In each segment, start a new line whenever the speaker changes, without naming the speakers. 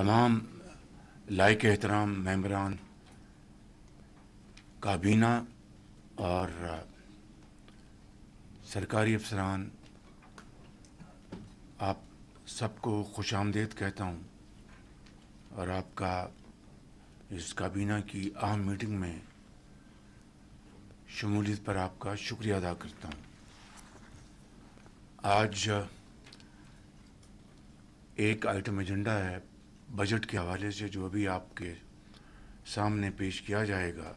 تمام لائق احترام ممبران کابینہ اور سرکاری افسران، آپ سب کو خوش آمدید کہتا ہوں اور آپ کا اس کابینہ کی اہم میٹنگ میں شمولیت پر آپ کا شکریہ ادا کرتا ہوں۔ آج ایک آئٹم ایجنڈا ہے بجٹ کے حوالے سے جو ابھی آپ کے سامنے پیش کیا جائے گا۔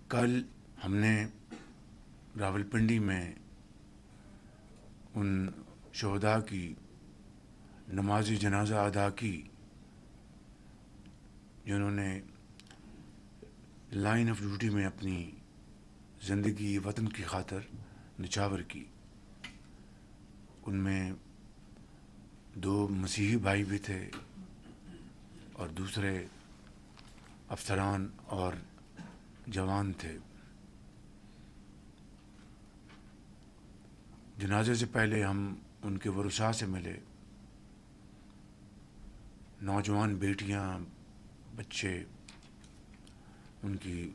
کل ہم نے راولپنڈی میں ان شہداء کی نماز جنازہ ادا کی جنہوں نے لائن آف ڈیوٹی میں اپنی زندگی وطن کی خاطر نچھاور کی۔ ان میں 2 مسیحی بھائی بھی تھے اور دوسرے افسران اور جوان تھے۔ جنازے سے پہلے ہم ان کے ورثاء سے ملے، نوجوان بیٹیاں، بچے، ان کی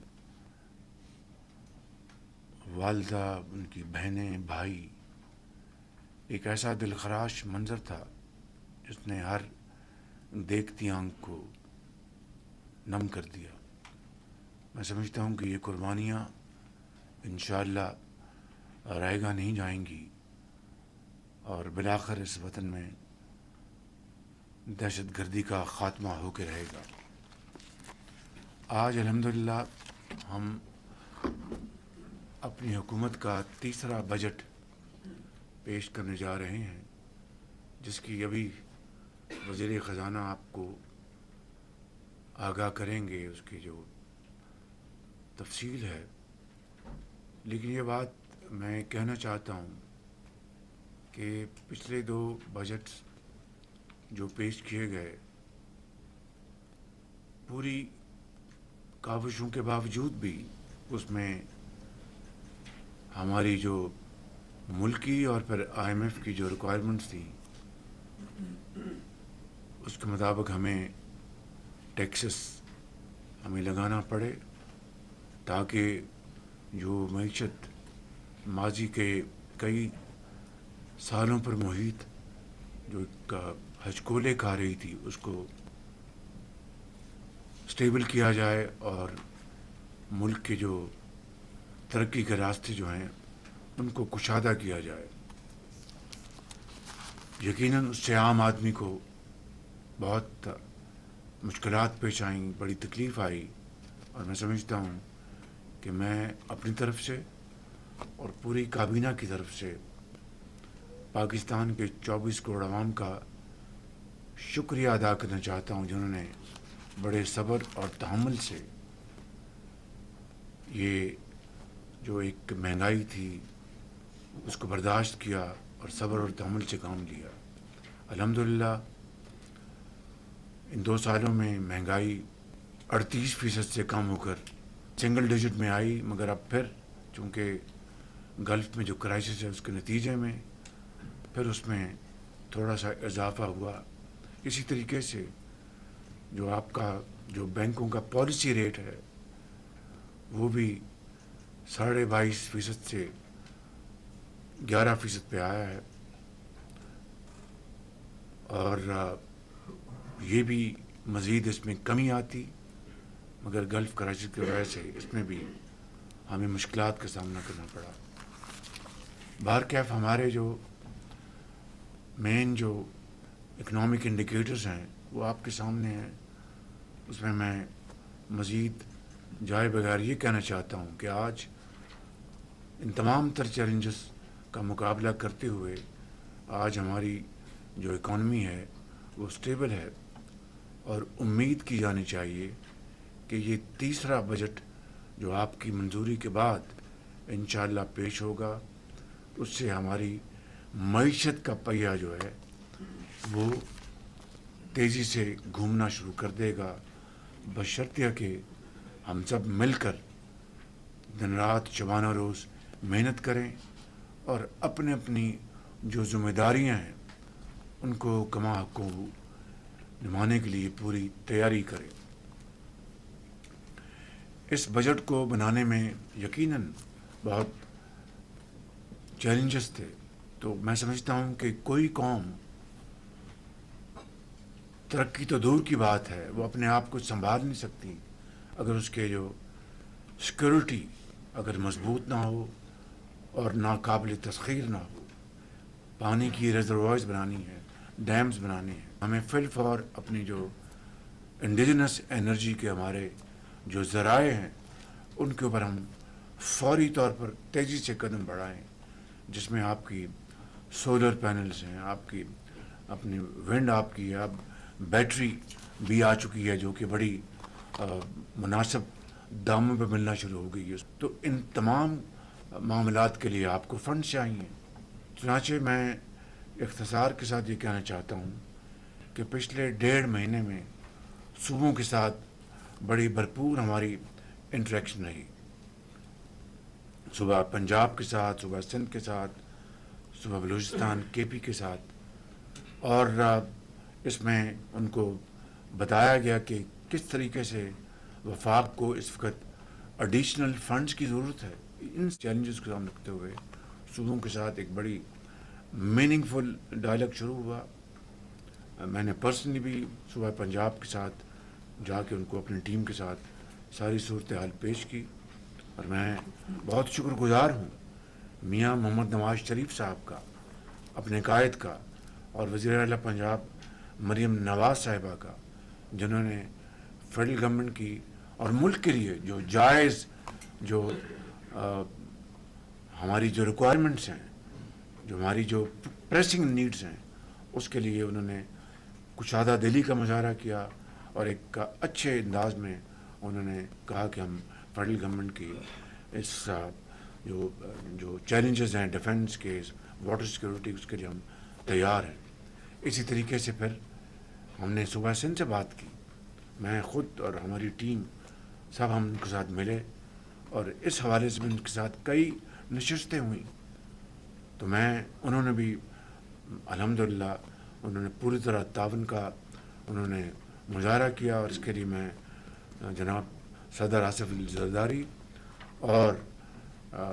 والدہ، ان کی بہنیں، بھائی۔ ایک ایسا دلخراش منظر تھا جس نے ہر دیکھتی آنکھ کو نم کر دیا۔ میں سمجھتا ہوں کہ یہ قربانیاں انشاءاللہ رائے گاہ نہیں جائیں گی اور بالآخر اس وطن میں دہشت گردی کا خاتمہ ہو کے رہے گا۔ آج الحمدللہ ہم اپنی حکومت کا تیسرا بجٹ پیش کرنے جا رہے ہیں، جس کی ابھی وزیر خزانہ آپ کو آگاہ کریں گے، اس کی جو تفصیل ہے۔ لیکن یہ بات میں کہنا چاہتا ہوں کہ پچھلے 2 بجٹس جو پیش کیے گئے، پوری کاوشوں کے باوجود بھی اس میں ہماری جو ملکی اور پھر IMF کی جو ریکوائرمنٹس تھیں اس کے مطابق ہمیں ٹیکسز ہمیں لگانا پڑے تاکہ جو معیشت ماضی کے کئی سالوں پر محیط جو ایک ہچکولے کھا رہی تھی اس کو سٹیبل کیا جائے اور ملک کے جو ترقی کے راستے جو ہیں ان کو کشادہ کیا جائے۔ یقیناً اس سے عام آدمی کو بہت مشکلات پیش آئیں، بڑی تکلیف آئی، اور میں سمجھتا ہوں کہ میں اپنی طرف سے اور پوری کابینہ کی طرف سے پاکستان کے 24 کروڑ عوام کا شکریہ ادا کرنا چاہتا ہوں، جنہوں نے بڑے صبر اور تحمل سے یہ جو ایک مہنگائی تھی اس کو برداشت کیا اور صبر اور تحمل سے کام لیا۔ الحمدللہ ان 2 سالوں میں مہنگائی 38% سے کم ہو کر سنگل ڈیجٹ میں آئی، مگر اب پھر چونکہ گلف میں جو کرائسس ہے اس کے نتیجے میں پھر اس میں تھوڑا سا اضافہ ہوا۔ اسی طریقے سے جو آپ کا جو بینکوں کا پالیسی ریٹ ہے وہ بھی 22.5% سے 11% پہ آیا ہے، اور یہ بھی مزید اس میں کمی آتی، مگر گلف کرائسس کی وجہ سے اس میں بھی ہمیں مشکلات کا سامنا کرنا پڑا۔ بہرکیف ہمارے جو مین جو اکنامک انڈیکیٹرز ہیں وہ آپ کے سامنے ہیں۔ اس میں مزید جائے بغیر یہ کہنا چاہتا ہوں کہ آج ان تمام تر چیلنجز کا مقابلہ کرتے ہوئے آج ہماری جو اکانومی ہے وہ سٹیبل ہے، اور امید کی جانی چاہیے کہ یہ تیسرا بجٹ جو آپ کی منظوری کے بعد انشاءاللہ پیش ہوگا اس سے ہماری معیشت کا پہیہ جو ہے وہ تیزی سے گھومنا شروع کر دے گا، بشرطیہ کہ ہم سب مل کر دن رات شبانہ روز محنت کریں اور اپنی جو ذمہ داریاں ہیں ان کو کما حقوں نبھانے کے لیے پوری تیاری کرے۔ اس بجٹ کو بنانے میں یقیناً بہت چیلنجز تھے، تو میں سمجھتا ہوں کہ کوئی قوم ترقی تو دور کی بات ہے، وہ اپنے آپ کو سنبھال نہیں سکتی اگر اس کے جو سیکورٹی اگر مضبوط نہ ہو اور ناقابل تسخیر نہ ہو۔ پانی کی ریزروائرز بنانی ہے، ڈیمز بنانے ہیں، ہمیں فی الفور اپنی جو انڈیجنس انرجی کے ہمارے جو ذرائع ہیں ان کے اوپر ہم فوری طور پر تیزی سے قدم بڑھائیں، جس میں آپ کی سولر پینلز ہیں، آپ کی اپنی ونڈ آپ کی اب بیٹری بھی آ چکی ہے جو کہ بڑی مناسب داموں پہ ملنا شروع ہو گئی ہے۔ تو ان تمام معاملات کے لیے آپ کو فنڈ چاہیے۔ چنانچہ میں اختصار کے ساتھ یہ کہنا چاہتا ہوں کہ پچھلے 1.5 مہینے میں صوبوں کے ساتھ بڑی بھرپور ہماری انٹریکشن رہی، صوبہ پنجاب کے ساتھ، صوبہ سندھ کے ساتھ، صوبہ بلوچستان کے پی کے ساتھ، اور اس میں ان کو بتایا گیا کہ کس طریقے سے وفاق کو اس وقت ایڈیشنل فنڈز کی ضرورت ہے۔ ان چیلنجز کو سامنے رکھتے ہوئے صوبوں کے ساتھ ایک بڑی میننگ فل ڈائلاگ شروع ہوا۔ میں نے پرسنلی بھی صوبہ پنجاب کے ساتھ جا کے ان کو اپنی ٹیم کے ساتھ ساری صورتحال پیش کی، اور میں بہت شکر گزار ہوں میاں محمد نواز شریف صاحب کا، اپنے قائد کا، اور وزیر اعلیٰ پنجاب مریم نواز صاحبہ کا، جنہوں نے فیڈرل گورنمنٹ کی اور ملک کے لیے جو جائز جو ہماری جو ریکوائرمنٹس ہیں، جو ہماری جو پریسنگ نیڈز ہیں، اس کے لیے انہوں نے کشادہ دلی کا مظاہرہ کیا، اور ایک اچھے انداز میں انہوں نے کہا کہ ہم فیڈرل گورنمنٹ کی اس جو چیلنجز ہیں ڈیفنس کے، واٹر سیکورٹی، اس کے لیے ہم تیار ہیں۔ اسی طریقے سے پھر ہم نے صوبہ سندھ سے بات کی، میں خود اور ہماری ٹیم سب ہم ان کے ساتھ ملے، اور اس حوالے سے بھی ان کے ساتھ کئی نشستیں ہوئیں، تو انہوں نے بھی الحمدللہ انہوں نے پوری طرح تعاون کا انہوں نے مظاہرہ کیا، اور اس کے لیے میں جناب صدر آصف علی زرداری اور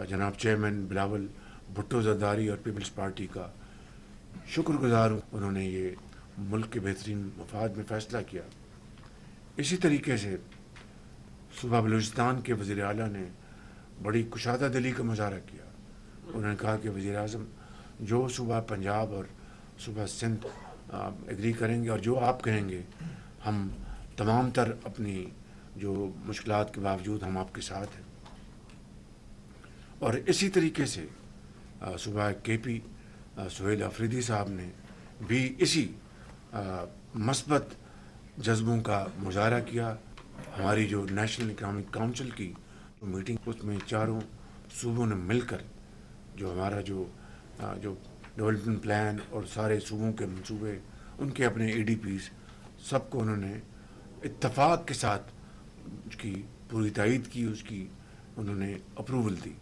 جناب چیئرمین بلاول بھٹو زرداری اور پیپلز پارٹی کا شکر گزار ہوں، انہوں نے یہ ملک کے بہترین مفاد میں فیصلہ کیا۔ اسی طریقے سے صوبہ بلوچستان کے وزیر اعلیٰ نے بڑی کشادہ دلی کا مظاہرہ کیا، انہوں نے کہا کہ وزیر اعظم جو صوبہ پنجاب اور صوبہ سندھ ایگری کریں گے اور جو آپ کہیں گے، ہم تمام تر اپنی جو مشکلات کے باوجود ہم آپ کے ساتھ ہیں۔ اور اسی طریقے سے صوبہ کے پی سہیل آفریدی صاحب نے بھی اسی مثبت جذبوں کا مظاہرہ کیا۔ ہماری جو نیشنل اکنامک کونسل کی میٹنگ، اس میں چاروں صوبوں نے مل کر جو ہمارا جو ڈیولپمنٹ پلان اور سارے صوبوں کے منصوبے، ان کے اپنے اے ڈی پیز، سب کو انہوں نے اتفاق کے ساتھ اس کی پوری تائید کی، اس کی انہوں نے اپروول دی۔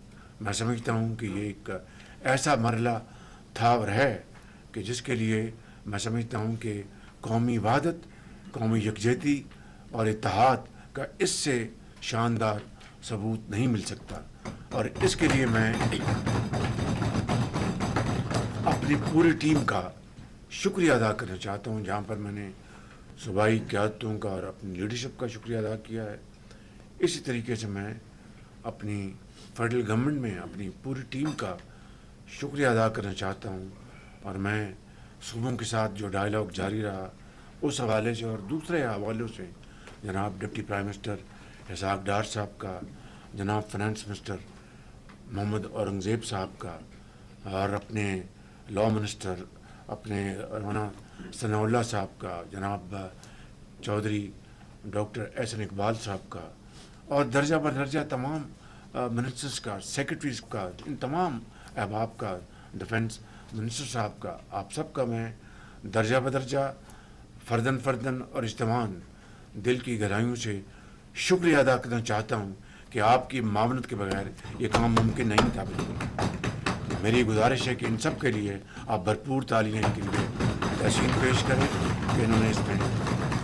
میں سمجھتا ہوں کہ یہ ایک ایسا مرحلہ تھا اور ہے کہ جس کے لیے میں سمجھتا ہوں کہ قومی وحدت، قومی یکجہتی اور اتحاد کا اس سے شاندار ثبوت نہیں مل سکتا، اور اس کے لیے میں اپنی پوری ٹیم کا شکریہ ادا کرنا چاہتا ہوں، جہاں پر میں نے صوبائی قیادتوں کا اور اپنی لیڈرشپ کا شکریہ ادا کیا ہے۔ اسی طریقے سے میں اپنی فیڈرل گورنمنٹ میں اپنی پوری ٹیم کا شکریہ ادا کرنا چاہتا ہوں، اور میں صوبوں کے ساتھ جو ڈائلاگ جاری رہا اس حوالے سے اور دوسرے حوالوں سے، جناب deputy prime minister Ishaq Dar صاحب کا، جناب فنانس منسٹر محمد اورنگزیب صاحب کا، اور اپنے لاء منسٹر اپنے رانا ثناء اللہ صاحب کا، جناب چودھری ڈاکٹر احسن اقبال صاحب کا، اور درجہ بدرجہ تمام منسٹرز کا، سیکرٹریز کا، ان تمام احباب کا، ڈیفنس منسٹر صاحب کا، آپ سب کا میں درجہ بدرجہ فردن فردن اور اجتماعاً دل کی گہرائیوں سے شکریہ ادا کرنا چاہتا ہوں کہ آپ کی معاونت کے بغیر یہ کام ممکن نہیں تھا۔ بالکل میری گزارش ہے کہ ان سب کے لیے آپ بھرپور تالیاں کے لیے تحسین پیش کریں کہ انہوں نے اس میں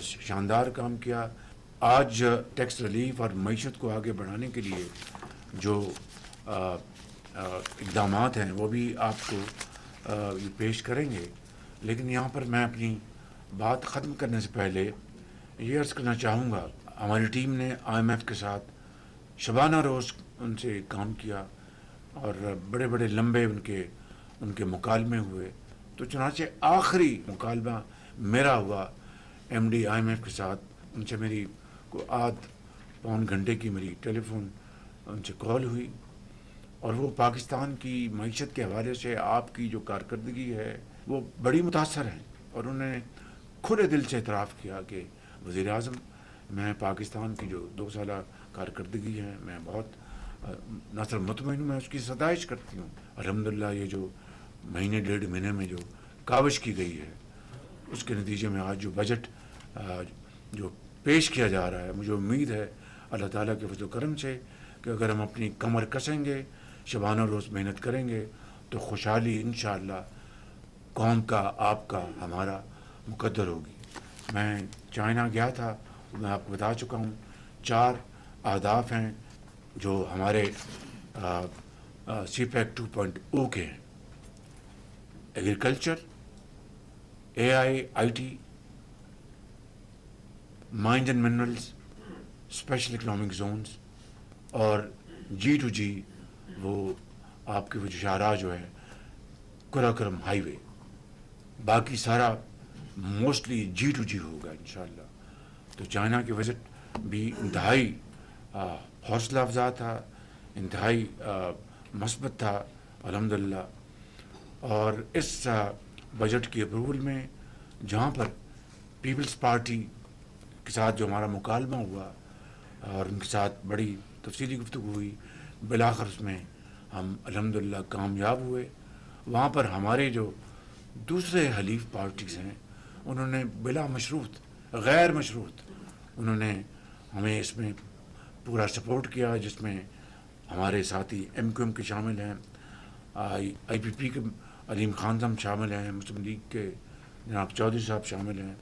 شاندار کام کیا. آج ٹیکس ریلیف اور معیشت کو آگے بڑھانے کے لیے جو اقدامات ہیں وہ بھی آپ کو پیش کریں گے. لیکن یہاں پر میں اپنی بات ختم کرنے سے پہلے یہ عرض کرنا چاہوں گا، ہماری ٹیم نے IMF کے ساتھ شبانہ روز ان سے کام کیا اور بڑے بڑے لمبے ان کے مکالمے ہوئے. تو چنانچہ آخری مکالمہ میرا ہوا MD IMF کے ساتھ. ان سے میری کو پون گھنٹے کی میری ٹیلی فون ان سے کال ہوئی، اور وہ پاکستان کی معیشت کے حوالے سے آپ کی جو کارکردگی ہے وہ بڑی متاثر ہیں، اور انہوں نے کھلے دل سے اعتراف کیا کہ وزیر اعظم، میں پاکستان کی جو 2 سالہ کارکردگی ہے میں بہت نہ صرف مطمئن ہوں، میں اس کی ستائش کرتی ہوں. الحمدللہ یہ جو مہینے 1.5 مہینے میں جو کاوش کی گئی ہے اس کے نتیجے میں آج جو بجٹ جو پیش کیا جا رہا ہے، مجھے امید ہے اللہ تعالیٰ کے فضل و کرم سے کہ اگر ہم اپنی کمر کسیں گے، شبانہ روز محنت کریں گے، تو خوشحالی انشاءاللہ قوم کا، آپ کا، ہمارا مقدر ہوگی. میں چائنا گیا تھا، میں آپ کو بتا چکا ہوں 4 اہداف ہیں جو ہمارے CPEC 2.0 کے ہیں: agriculture, AI IT، mines and minerals, special economic zones, اور G2G، وہ آپ کے وہ شاہراہ جو ہے قراقرم ہائی وے. باقی سارا موسٹلی G2G ہوگا انشاءاللہ. تو چائنا کی وزٹ بھی انتہائی حوصلہ افزا تھا، انتہائی مثبت تھا الحمدللہ. اور اس بجٹ کی اپروول میں جہاں پر پیپلز پارٹی کے ساتھ جو ہمارا مکالمہ ہوا اور ان کے ساتھ بڑی تفصیلی گفتگو ہوئی، بالآخر اس میں ہم الحمدللہ کامیاب ہوئے. وہاں پر ہمارے جو دوسرے حلیف پارٹیز ہیں انہوں نے بلا مشروط، غیر مشروط انہوں نے ہمیں اس میں پورا سپورٹ کیا، جس میں ہمارے ساتھی MQM کے شامل ہیں، IPP کے علیم خان صاحب شامل ہیں، مسلم لیگ کے جناب چودھری صاحب شامل ہیں،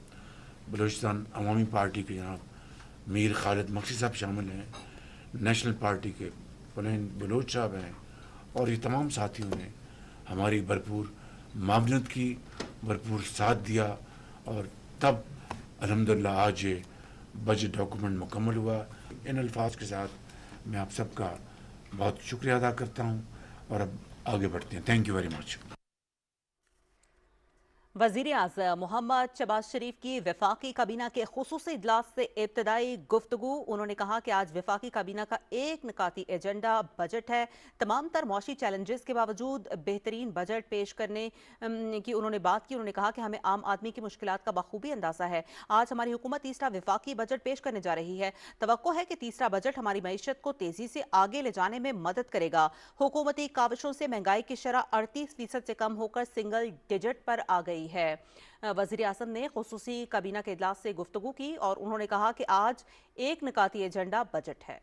بلوچستان عوامی پارٹی کے جناب میر خالد مقصد صاحب شامل ہیں، نیشنل پارٹی کے پلین بلوچ صاحب ہیں، اور یہ تمام ساتھیوں نے ہماری بھرپور معاونت کی، بھرپور ساتھ دیا، اور تب الحمدللہ آج یہ بجٹ ڈاکومنٹ مکمل ہوا. ان الفاظ کے ساتھ میں آپ سب کا بہت شکریہ ادا کرتا ہوں، اور اب آگے بڑھتے ہیں. Thank you very much.
وزیر اعظم محمد شہباز شریف کی وفاقی کابینہ کے خصوصی اجلاس سے ابتدائی گفتگو. انہوں نے کہا کہ آج وفاقی کابینہ کا ایک نکاتی ایجنڈا بجٹ ہے. تمام تر معاشی چیلنجز کے باوجود بہترین بجٹ پیش کرنے کی انہوں نے بات کی. انہوں نے کہا کہ ہمیں عام آدمی کی مشکلات کا بخوبی اندازہ ہے. آج ہماری حکومت تیسرا وفاقی بجٹ پیش کرنے جا رہی ہے. توقع ہے کہ تیسرا بجٹ ہماری معیشت کو تیزی سے آگے لے جانے میں مدد کرے گا. حکومتی کاوشوں سے مہنگائی کی شرح 38% سے کم ہو کر سنگل ڈیجٹ پر آ گئی ہے. وزیر اعظم نے خصوصی کابینہ کے اجلاس سے گفتگو کی اور انہوں نے کہا کہ آج ایک نکاتی ایجنڈا بجٹ ہے.